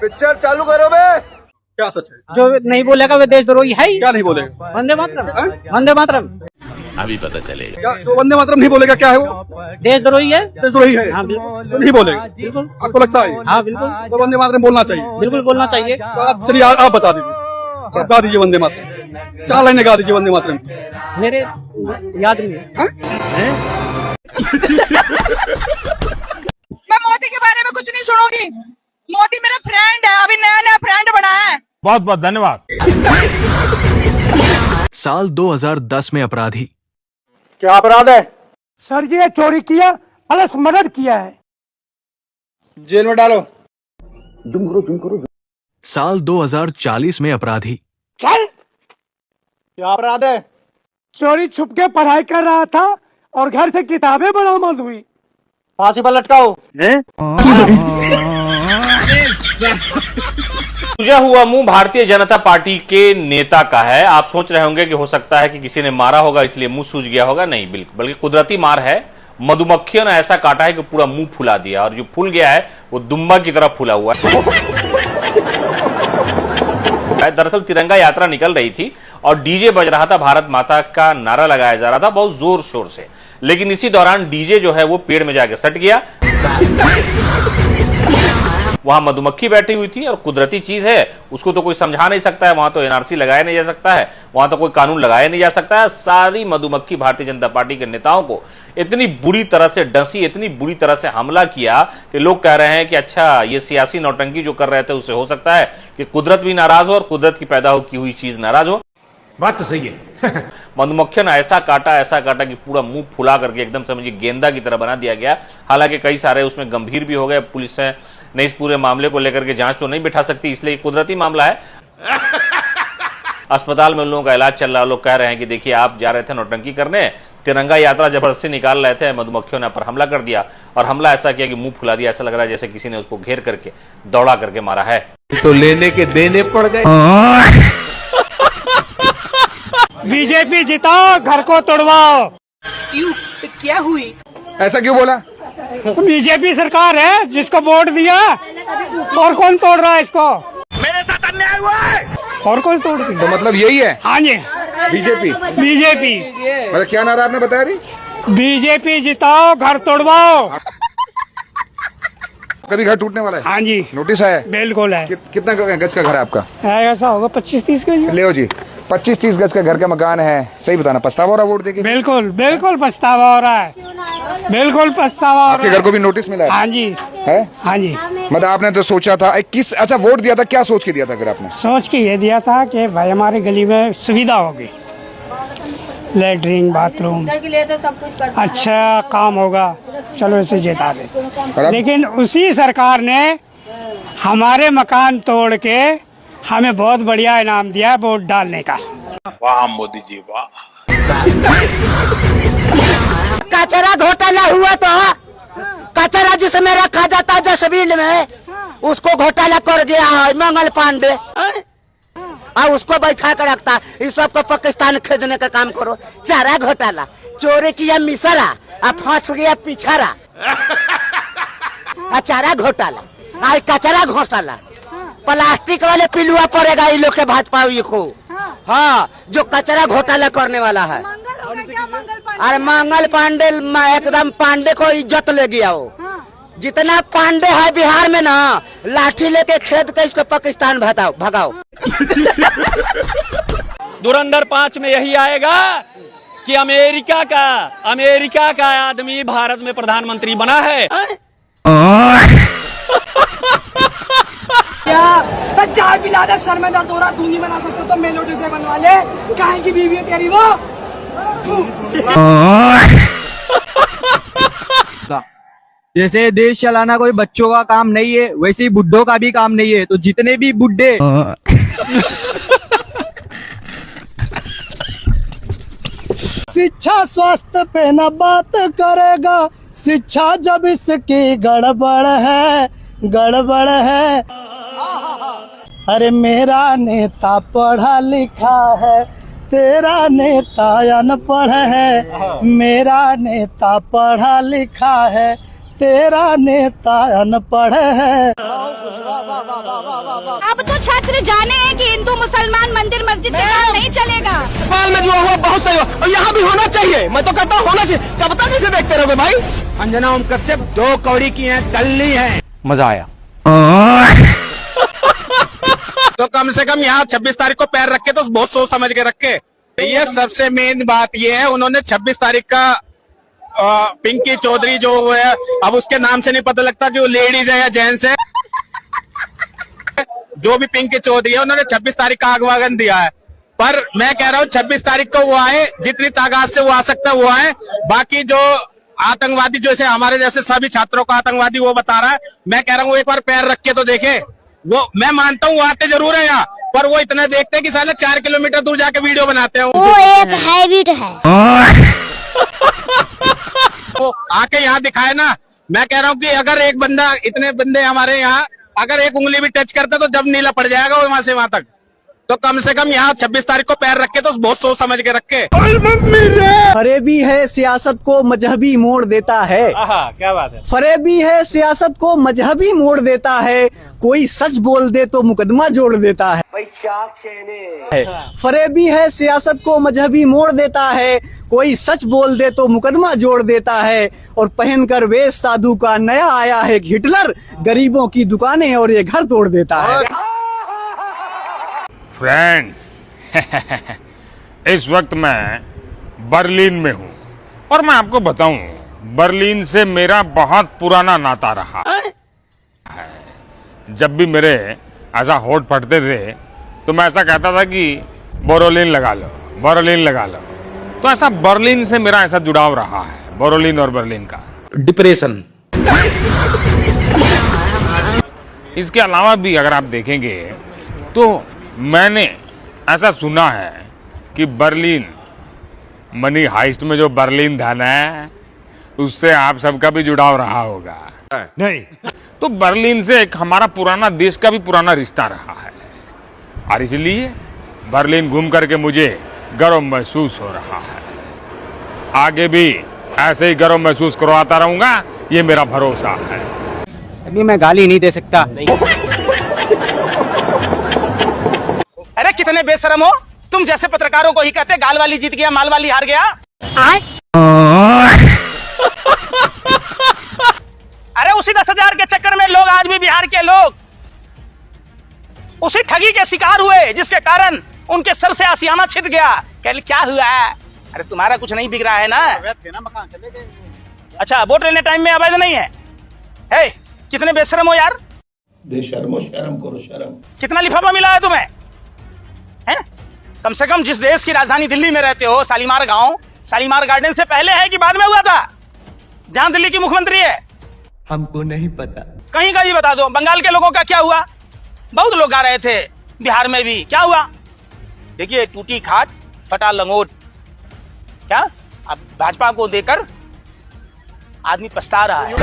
Picture चालू करो बे। क्या सच है? जो नहीं बोलेगा वो देशद्रोही है ही। क्या नहीं बोलेगा? वंदे मातरम, वंदे मातरम। अभी पता चलेगा। क्या जो वंदे मातरम नहीं बोलेगा क्या है वो? देशद्रोही है। देशद्रोही है। हाँ बिल्कुल, तो नहीं बोलेगा। बिल्कुल आपको लगता है? हाँ बिल्कुल, तो वंदे मातरम बोलना चाहिए। बिल्कुल बोलना चाहिए। तो आप चलिए आप बता दीजिए, गा दीजिए वंदे मातरम। 4 लाइनें गा दीजिए वंदे मातरम। मेरे याद नहीं है। मैं मोदी के बारे में कुछ नहीं सुनूंगी। मोदी मेरा फ्रेंड है, अभी नया नया फ्रेंड बना है। बहुत बहुत धन्यवाद। साल 2010 में अपराधी। क्या अपराध है? सर जी चोरी किया प्लस मर्डर किया है। जेल में डालो। साल 2040 में अपराधी। क्या अपराध है? चोरी छुप के पढ़ाई कर रहा था और घर से किताबें बरामद हुई। फांसी पर लटकाओ। सूजा हुआ मुंह भारतीय जनता पार्टी के नेता का है। आप सोच रहे होंगे कि हो सकता है कि किसी ने मारा होगा इसलिए मुंह सूज गया होगा। नहीं, बिल्कुल, बल्कि कुदरती मार है। मधुमक्खियों ने ऐसा काटा है कि पूरा मुंह फुला दिया, और जो फूल गया है वो दुम्बा की तरह फूला हुआ है। दरअसल तिरंगा यात्रा निकल रही थी और डीजे बज रहा था, भारत माता का नारा लगाया जा रहा था बहुत जोर शोर से। लेकिन इसी दौरान डीजे जो है वो पेड़ में जाके सट गया। वहां मधुमक्खी बैठी हुई थी और कुदरती चीज है, उसको तो कोई समझा नहीं सकता है। वहां तो एनआरसी लगाया नहीं जा सकता है, वहां तो कोई कानून लगाया नहीं जा सकता है। सारी मधुमक्खी भारतीय जनता पार्टी के नेताओं को इतनी बुरी तरह से डसी, इतनी बुरी तरह से हमला किया कि लोग कह रहे हैं कि अच्छा ये सियासी नौटंकी जो कर रहे थे उससे हो सकता है कि कुदरत भी नाराज हो और कुदरत की पैदा की हुई चीज नाराज हो। बात तो सही है। मधुमक्खियों ने ऐसा काटा कि पूरा मुंह फुला करके एकदम समझिए गेंदा की तरह बना दिया गया। हालांकि कई सारे उसमें गंभीर भी हो गए। पुलिस ने इस पूरे मामले को लेकर के जांच तो नहीं बिठा सकती, इसलिए कुदरती मामला है। अस्पताल में उन लोगों का इलाज चल रहा है। लोग कह रहे हैं कि देखिए आप जा रहे थे नौटंकी करने, तिरंगा यात्रा जबरदस्ती निकाल रहे थे, मधुमक्खियों ने पर हमला कर दिया और हमला ऐसा किया कि मुंह फुला दिया। ऐसा लग रहा है जैसे किसी ने उसको घेर करके दौड़ा करके मारा है। तो लेने के देने पड़ गए। बीजेपी जिताओ, घर को तोड़वाओ। क्यों? क्या हुई? ऐसा क्यों बोला? बीजेपी सरकार है जिसको वोट दिया, और कौन तोड़ रहा है इसको? मेरे साथ अन्याय हुआ है। और कौन तोड़ रहा? तो मतलब यही है हाँ जी, बीजेपी। बीजेपी। मतलब क्या नारा आपने बताया अभी? बीजेपी जिताओ, घर तोड़वाओ। कभी घर टूटने वाला है? हाँ जी, नोटिस आया है? बिल्कुल है। कितना गज का घर है आपका? ऐसा होगा 25-30 का। ले जी, 25-30 गज का घर का मकान है। सही बताना, पछतावा हो रहा वोट देके? बिल्कुल बिल्कुल पछतावा हो रहा है, बिल्कुल पछतावा हो रहा है। आपके घर को भी नोटिस मिला है? हाँ जी, है? हाँ जी। मतलब आपने तो सोचा था किस, अच्छा वोट दिया था, क्या सोच के दिया था फिर आपने? सोच के ये दिया था कि भाई हमारी गली में सुविधा होगी, लेटरिन बाथरूम, अच्छा काम होगा, चलो इसे जिता दे। लेकिन उसी सरकार ने हमारे मकान तोड़ के हमें बहुत बढ़िया इनाम दिया वोट डालने का। वाह मोदी जी वाह। कचरा घोटाला हुआ तो कचरा जिसमें रखा जाता है डस्टबिन में, उसको घोटाला कर गया है मंगल पांडे, और उसको बैठा कर रखता है। इस सबको पाकिस्तान खरीदने का काम करो। चारा घोटाला, चोरी किया मिसरा, अब फंस गया पिछड़ा। चारा घोटाला, आज कचरा घोटाला, प्लास्टिक वाले पिलुआ पड़ेगा इन लोग के भाजपा को। हाँ, जो कचरा घोटाला करने वाला है। अरे मंगल पांडे एकदम पांडे को इज्जत ले गया वो। जितना पांडे है बिहार में ना, लाठी लेके खेद के इसको पाकिस्तान भगाओ। धुरंधर 5 में यही आएगा कि अमेरिका का आदमी भारत में प्रधानमंत्री बना है। क्या चाय पिला दे, सर में दर्द हो रहा, तू नहीं बना सकता तो मेलोडी से बनवा ले। काहे की बीवी है तेरी वो? जैसे देश चलाना कोई बच्चों का काम नहीं है, वैसे ही बुड्ढों का भी काम नहीं है। तो जितने भी बुड्ढे शिक्षा स्वास्थ्य पे न बात करेगा, शिक्षा जब इसकी गड़बड़ है। अरे मेरा नेता पढ़ा लिखा है, तेरा नेता अनपढ़ है। मेरा नेता पढ़ा लिखा है, तेरा नेता अनपढ़ है। अब तो छात्र जाने हैं कि हिंदू मुसलमान मंदिर मस्जिद से काम नहीं चलेगा। नेपाल में जो हुआ बहुत सही हुआ और यहाँ भी होना चाहिए। मैं तो कहता हूँ होना चाहिए। कब तक इसे देखते रहोगे भाई? अंजना ओम कश्यप 2 कौड़ी की हैं, दल्ली हैं। मजा आया। तो कम से कम यहाँ 26 तारीख को पैर रखे तो बहुत सोच समझ के रखे। ये सबसे मेन बात ये है, उन्होंने 26 तारीख का पिंकी चौधरी जो है, अब उसके नाम से नहीं पता लगता कि वो लेडीज है या जेंट्स है। जो भी पिंकी चौधरी है, उन्होंने 26 तारीख का आगवान दिया है। पर मैं कह रहा हूँ 26 तारीख को वो आए, जितनी तादाद से वो आ सकता है वो आए। बाकी जो आतंकवादी जैसे हमारे जैसे सभी छात्रों को आतंकवादी वो बता रहा है, मैं कह रहा हूँ एक बार पैर रख के तो देखे। वो मैं मानता हूँ वो आते जरूर है यहाँ, पर वो इतना देखते हैं कि साले 4 किलोमीटर दूर जाके वीडियो बनाते हैं। वो एक हैबिट है। वो आके यहाँ दिखाए ना। मैं कह रहा हूँ कि अगर एक बंदा, इतने बंदे हमारे यहाँ, अगर एक उंगली भी टच करता तो जब नीला पड़ जाएगा वो वहां से वहां तक। तो कम से कम यहाँ 26 तारीख को पैर रखे तो बहुत सोच समझ के रखे। फरेबी है सियासत को मजहबी मोड़ देता है। क्या बात है। फरेबी है सियासत को मजहबी मोड़ देता है। कोई सच बोल दे तो मुकदमा जोड़ देता है। भाई क्या कहने। फरेबी है सियासत को मजहबी मोड़ देता है। कोई सच बोल दे तो मुकदमा जोड़ देता है। और पहनकर वेश साधु का नया आया है हिटलर, गरीबों की दुकानें और ये घर तोड़ देता है। फ्रेंड्स, इस वक्त मैं बर्लिन में हूँ और मैं आपको बताऊं, बर्लिन से मेरा बहुत पुराना नाता रहा है। जब भी मेरे ऐसा होठ फटते थे तो मैं ऐसा कहता था कि बोरोलिन लगा लो, बोरोलिन लगा लो। तो ऐसा बर्लिन से मेरा ऐसा जुड़ाव रहा है, बोरोलिन और बर्लिन का। डिप्रेशन। इसके अलावा भी अगर आप देखेंगे तो मैंने ऐसा सुना है कि बर्लिन मनी हाइस्ट में जो बर्लिन था ना, उससे आप सबका भी जुड़ाव रहा होगा। नहीं तो बर्लिन से एक हमारा पुराना देश का भी पुराना रिश्ता रहा है और इसलिए बर्लिन घूम करके मुझे गर्व महसूस हो रहा है। आगे भी ऐसे ही गर्व महसूस करवाता रहूंगा, ये मेरा भरोसा है। अभी मैं गाली नहीं दे सकता। अरे कितने बेशरम हो तुम। जैसे पत्रकारों को ही कहते गाल वाली जीत गया माल वाली हार गया। अरे उसी 10,000 के चक्कर में लोग, आज भी बिहार के लोग उसी ठगी के शिकार हुए, जिसके कारण उनके सर से आसियाना छिट गया। कल क्या हुआ है? अरे तुम्हारा कुछ नहीं बिक रहा है ना। अच्छा, वोट लेने टाइम में अवैध नहीं है। हे, कितने बेशरम हो यार। बेशर्म हो, शर्म करो शर्म। कितना लिफाफा मिला है तुम्हें? हैं? कम से कम जिस देश की राजधानी दिल्ली में रहते हो, शालीमार गांव, शालीमार गार्डन से पहले है कि बाद में हुआ था? जहां दिल्ली की मुख्यमंत्री है। हमको नहीं पता। कहीं का ही बता दो। बंगाल के लोगों का क्या हुआ? बहुत लोग गा रहे थे। बिहार में भी क्या हुआ? देखिए, टूटी खाट फटा लंगोट। क्या अब भाजपा को देकर आदमी पछता रहा है।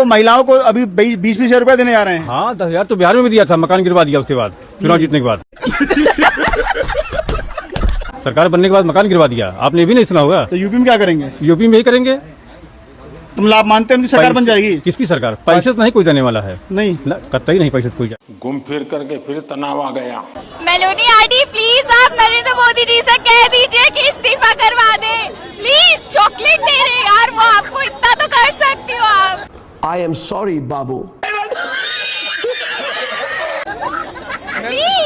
महिलाओं को अभी 20-20 रुपए देने जा रहे हैं। हाँ, 10,000 तो बिहार में भी दिया था, मकान गिरवा दिया उसके बाद, चुनाव जीतने के बाद। सरकार बनने के बाद मकान गिरवा दिया। आपने भी नहीं सुना होगा। तो यूपी में क्या करेंगे? यूपी में ही करेंगे। तुम लाभ मानते हैं उनकी सरकार बन जाएगी? किसकी सरकार? पैसे तो नहीं कोई देने वाला है। नहीं, कतई नहीं पैसे कोई। घूम फिर करके फिर तनाव आ गया। मेलोनी आंटी प्लीज आप नरेंद्र मोदी जी से कह दीजिए कि इस्तीफा करवा दे प्लीज। चॉकलेट दे रहे यार, वो आपको इतना तो कर सकती हो आप। I am sorry, Babu.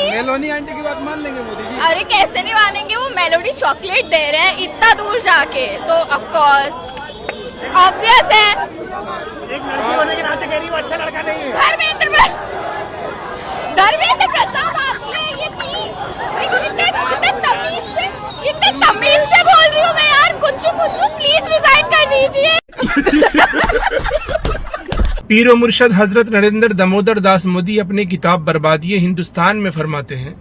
Meloni aunty की बात मान लेंगे मोदी जी? अरे कैसे नहीं मानेंगे, वो मेलोडी चॉकलेट दे रहे हैं इतना दूर जाके, तो ऑफ कोर्स ऑब्वियस है। एक लड़की होने के नाते कह रही हो अच्छा लड़का नहीं है। धर्मेंद्र प्रसाद आपने ये प्लीज कितने तमीज से बोल रही हूँ मैं यार। कुछ प्लीज रिजाइन कर दीजिए। पीरो मुर्शद हजरत नरेंद्र दामोदर दास मोदी अपनी किताब बर्बादी हिंदुस्तान में फरमाते हैं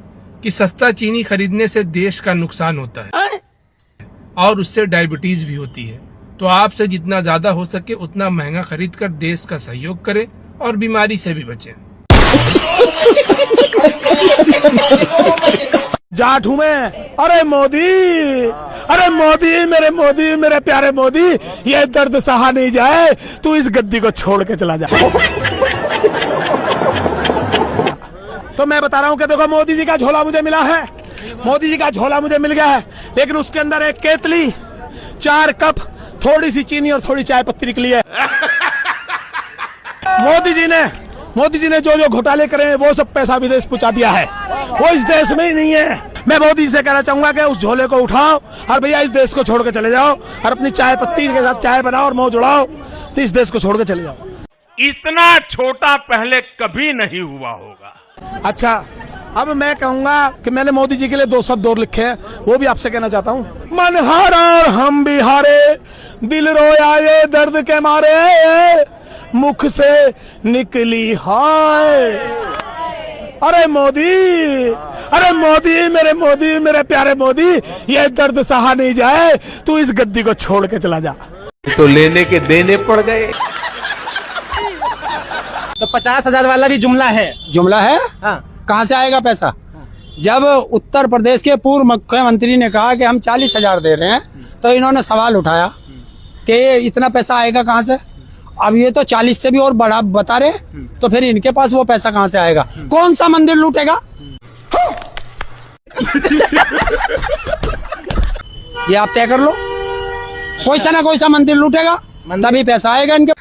कि सस्ता चीनी खरीदने से देश का नुकसान होता है और उससे डायबिटीज भी होती है। तो आपसे जितना ज्यादा हो सके उतना महंगा खरीद कर देश का सहयोग करें और बीमारी से भी बचें। जाट हूं मैं। अरे मोदी अरे मोदी मेरे प्यारे मोदी, ये दर्द सहा नहीं जाए, तू इस गद्दी को छोड़ के चला जा। तो मैं बता रहा हूं कि देखो, मोदी जी का झोला मुझे मिला है, मोदी जी का झोला मुझे मिल गया है, लेकिन उसके अंदर एक केतली, 4 कप, थोड़ी सी चीनी और थोड़ी चाय पत्ती निकली है। मोदी जी ने जो घोटाले करे हैं वो सब पैसा विदेश पहुंचा दिया है, वो इस देश में ही नहीं है। मैं मोदी से कहना चाहूंगा कि उस झोले को उठाओ और भैया इस देश को छोड़ के चले जाओ, और अपनी चाय पत्ती के साथ चाय बनाओ और मुंह जुड़ाओ, तो इस देश को छोड़ के चले जाओ। इतना छोटा पहले कभी नहीं हुआ होगा। अच्छा, अब मैं कहूंगा कि मैंने मोदी जी के लिए 2 शब्द और लिखे हैं, वो भी आपसे कहना चाहता हूँ। मन हारा और हम भी हारे, दिल रोया ये दर्द के मारे, मुख से निकली हाय। अरे मोदी मेरे प्यारे मोदी, ये दर्द सहा नहीं जाए, तू इस गद्दी को छोड़ के चला जा। तो लेने के देने पड़ गए। तो 50,000 वाला भी जुमला है। जुमला है? हाँ। कहाँ से आएगा पैसा? जब उत्तर प्रदेश के पूर्व मुख्यमंत्री ने कहा कि हम 40,000 दे रहे हैं, तो इन्होंने सवाल उठाया कि इतना पैसा आएगा कहाँ से। अब ये तो 40 से भी और बड़ा बता रहे, तो फिर इनके पास वो पैसा कहाँ से आएगा? कौन सा मंदिर लूटेगा? ये आप तय कर लो, कोई सा ना कोई सा मंदिर लूटेगा, तभी पैसा आएगा इनके।